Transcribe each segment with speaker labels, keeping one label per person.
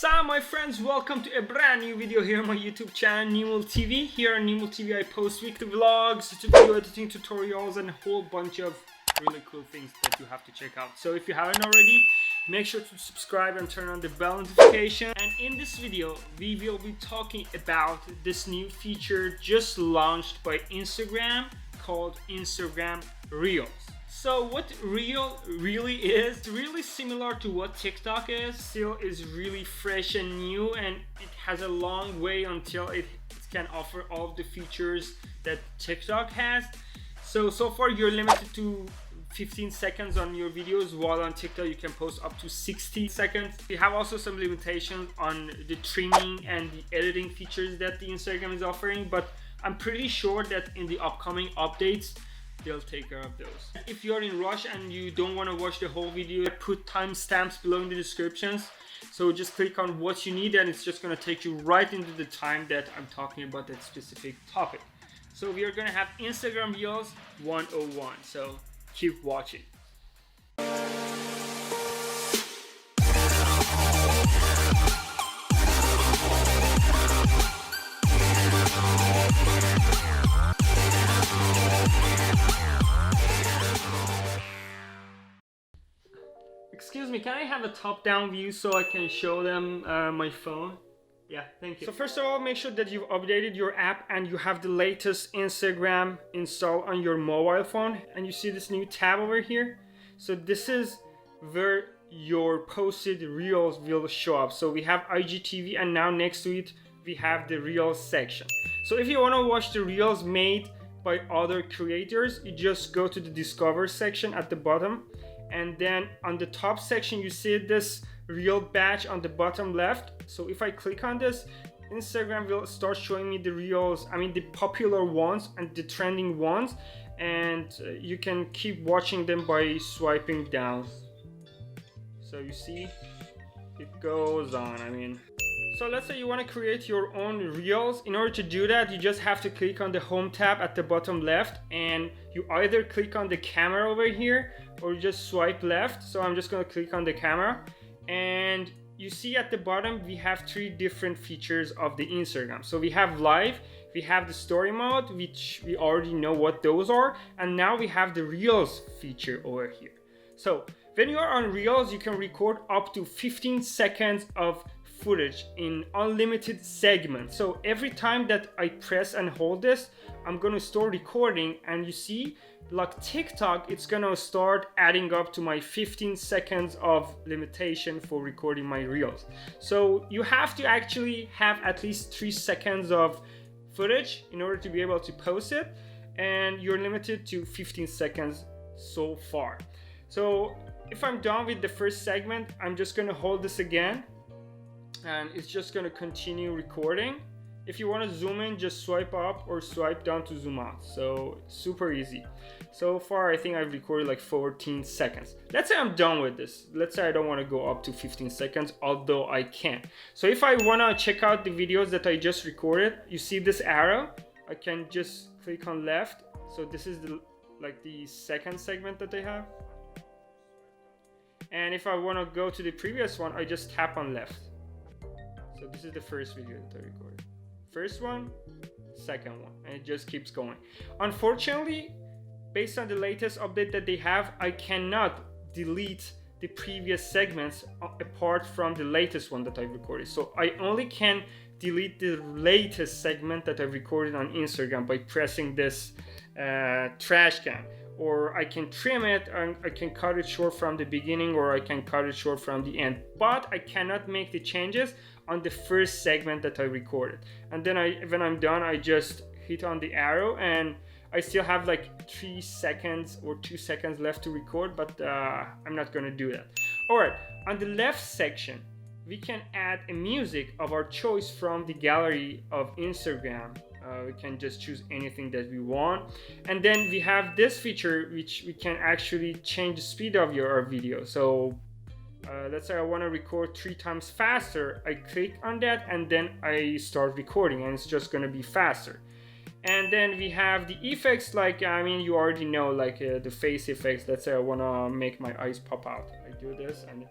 Speaker 1: Salam my friends, welcome to a brand new video here on my YouTube channel Nimul TV. Here on Nimul TV I post weekly vlogs, video editing tutorials and a whole bunch of really cool things that you have to check out. So if you haven't already, make sure to subscribe and turn on the bell notification. And in this video we will be talking about this new feature just launched by Instagram called Instagram Reels. So what Reel really is, it's really similar to what TikTok is. Still is really fresh and new, and it has a long way until it can offer all of the features that TikTok has. So far you're limited to 15 seconds on your videos, while on TikTok you can post up to 60 seconds. We have also some limitations on the trimming and the editing features that the Instagram is offering, but I'm pretty sure that in the upcoming updates they'll take care of those. If you're in rush and you don't want to watch the whole video, I put timestamps below in the descriptions, so just click on what you need and it's just going to take you right into the time that I'm talking about that specific topic. So we are going to have Instagram Reels 101, so keep watching. Excuse me, can I have a top-down view so I can show them my phone? Yeah, thank you. So first of all, make sure that you've updated your app and you have the latest Instagram installed on your mobile phone. And you see this new tab over here? So this is where your posted Reels will show up. So we have IGTV and now next to it, we have the Reels section. So if you want to watch the Reels made by other creators, you just go to the Discover section at the bottom. And then on the top section you see this reel badge on the bottom left. So if I click on this, Instagram will start showing me the reels, the popular ones and the trending ones, and you can keep watching them by swiping down. So you see it goes on. So let's say you want to create your own reels. In order to do that, you just have to click on the home tab at the bottom left, and you either click on the camera over here or you just swipe left. So I'm just going to click on the camera, and you see at the bottom we have three different features of the Instagram. So we have live, we have the story mode, which we already know what those are, and now we have the reels feature over here. So when you are on reels, you can record up to 15 seconds of footage in unlimited segments. So every time that I press and hold this, I'm going to start recording, and you see, like TikTok, it's going to start adding up to my 15 seconds of limitation for recording my reels. So you have to actually have at least 3 seconds of footage in order to be able to post it, and you're limited to 15 seconds so far. So if I'm done with the first segment, I'm just going to hold this again, and it's just going to continue recording. If you want to zoom in, just swipe up or swipe down to zoom out. So super easy. So far I think I've recorded like 14 seconds. Let's say I'm done with this. Let's say I don't want to go up to 15 seconds, although I can. So if I want to check out the videos that I just recorded, you see this arrow, I can just click on left. So this is the second segment that they have. And if I want to go to the previous one, I just tap on left. So this is the first video that I recorded. First one, second one, and it just keeps going. Unfortunately, based on the latest update that they have, I cannot delete the previous segments apart from the latest one that I recorded. So I only can delete the latest segment that I recorded on Instagram by pressing this trash can. Or I can trim it, and I can cut it short from the beginning, or I can cut it short from the end. But I cannot make the changes on the first segment that I recorded. And then when I'm done, I just hit on the arrow, and I still have like 3 seconds or 2 seconds left to record, but I'm not gonna do that. Alright, on the left section, we can add a music of our choice from the gallery of Instagram. We can just choose anything that we want, and then we have this feature which we can actually change the speed of our video. So let's say I want to record 3 times faster, I click on that and then I start recording, and it's just going to be faster. And then we have the effects, you already know, the face effects. Let's say I want to make my eyes pop out, I do this and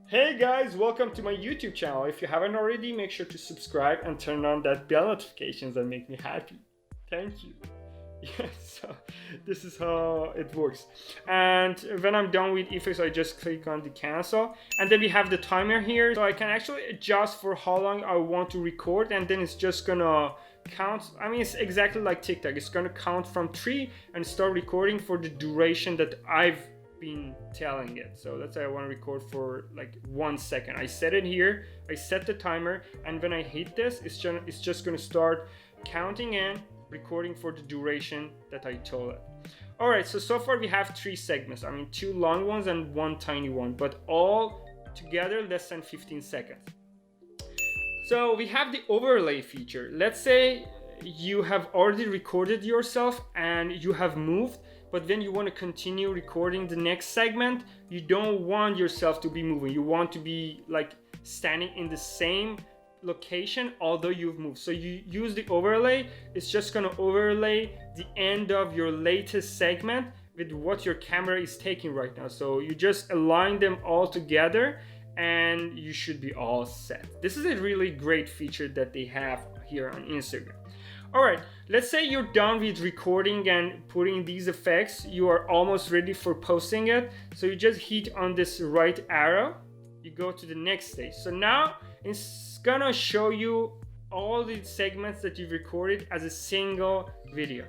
Speaker 1: Hey guys, welcome to my YouTube channel. If you haven't already, make sure to subscribe and turn on that bell notifications that make me happy. Thank you. Yeah, so this is how it works. And when I'm done with effects, I just click on the cancel. And then we have the timer here. So I can actually adjust for how long I want to record, and then it's just gonna count. I mean, it's exactly like TikTok. It's gonna count from 3 and start recording for the duration that I've been telling it. So let's say I want to record for like 1 second. I set it here, I set the timer, and when I hit this, it's just gonna start counting in, recording for the duration that I told it. All right, so far we have 3 segments. I mean, 2 long ones and 1 tiny one, but all together less than 15 seconds. So we have the overlay feature. Let's say you have already recorded yourself and you have moved, but then you want to continue recording the next segment. You don't want yourself to be moving. You want to be like standing in the same location although you've moved. So you use the overlay. It's just going to overlay the end of your latest segment with what your camera is taking right now. So you just align them all together and you should be all set. This is a really great feature that they have here on Instagram. All right, let's say you're done with recording and putting these effects. You are almost ready for posting it. So you just hit on this right arrow. You go to the next stage. So now it's gonna show you all the segments that you've recorded as a single video.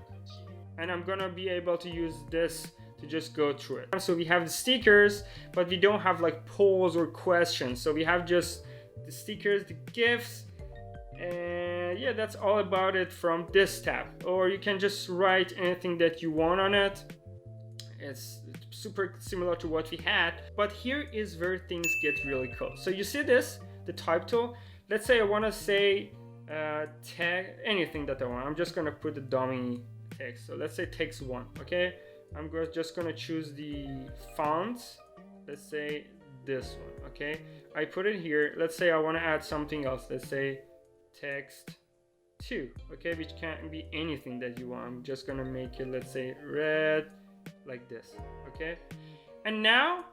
Speaker 1: And I'm gonna be able to use this to just go through it. So we have the stickers, but we don't have like polls or questions. So we have just the stickers, the GIFs, and yeah, that's all about it from this tab. Or you can just write anything that you want on it. It's super similar to what we had, but here is where things get really cool. So you see this, the type tool. Let's say I want to say tag, anything that I want. I'm just gonna put the dummy text. So let's say text 1, okay? I'm just gonna choose the font. Let's say this one, okay? I put it here. Let's say I want to add something else. Let's say text 2, okay? Which can be anything that you want. I'm just gonna make it, let's say red, like this, okay? And now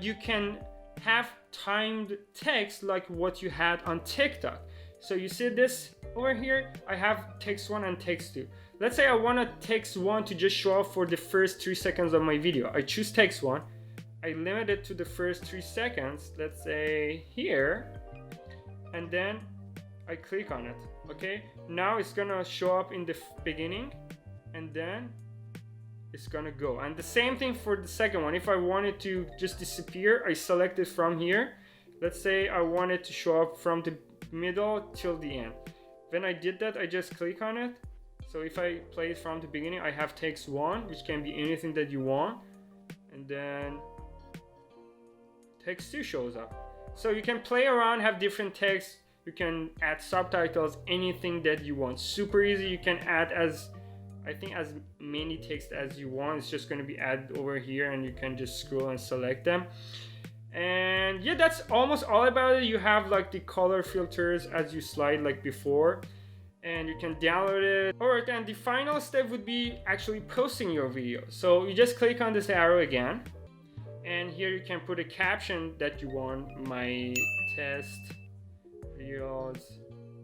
Speaker 1: you can have timed text like what you had on TikTok. So you see this over here, I have text 1 and text 2. Let's say I want to text 1 to just show up for the first 3 seconds of my video. I choose text 1, I limit it to the first 3 seconds, let's say here, and then I click on it, okay? Now it's gonna show up in the beginning, and then it's gonna go. And the same thing for the second one. If I wanted to just disappear, I select it from here. Let's say I want it to show up from the middle till the end. When I did that, I just click on it. So if I play it from the beginning, I have text 1, which can be anything that you want, and then text 2 shows up. So you can play around, have different text. You can add subtitles, anything that you want. Super easy. You can add as many text as you want. It's just going to be added over here, and you can just scroll and select them. And yeah, that's almost all about it. You have like the color filters as you slide like before, and you can download it. Alright, and the final step would be actually posting your video. So you just click on this arrow again, and here you can put a caption that you want. My test reels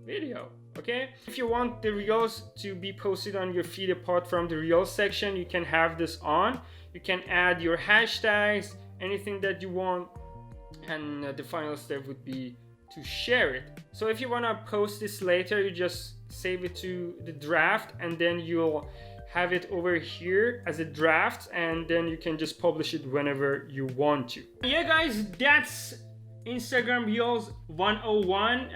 Speaker 1: video, okay? If you want the reels to be posted on your feed apart from the reels section, you can have this on. You can add your hashtags, anything that you want, and the final step would be to share it. So if you want to post this later, you just save it to the draft, and then you'll have it over here as a draft, and then you can just publish it whenever you want to. Yeah guys, that's Instagram Reels 101.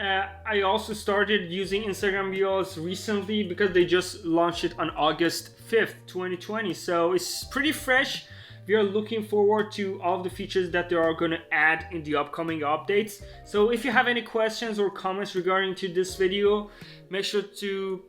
Speaker 1: I also started using Instagram Reels recently because they just launched it on August 5th, 2020. So it's pretty fresh. We are looking forward to all the features that they are going to add in the upcoming updates. So if you have any questions or comments regarding to this video, make sure to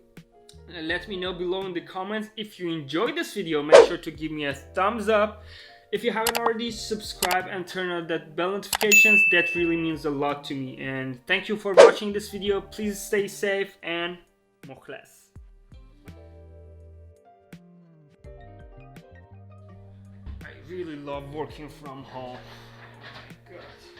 Speaker 1: let me know below in the comments. If you enjoyed this video, make sure to give me a thumbs up. If you haven't already, subscribe and turn on that bell notifications. That really means a lot to me. And thank you for watching this video. Please stay safe and mukhlas. I really love working from home. Oh my God.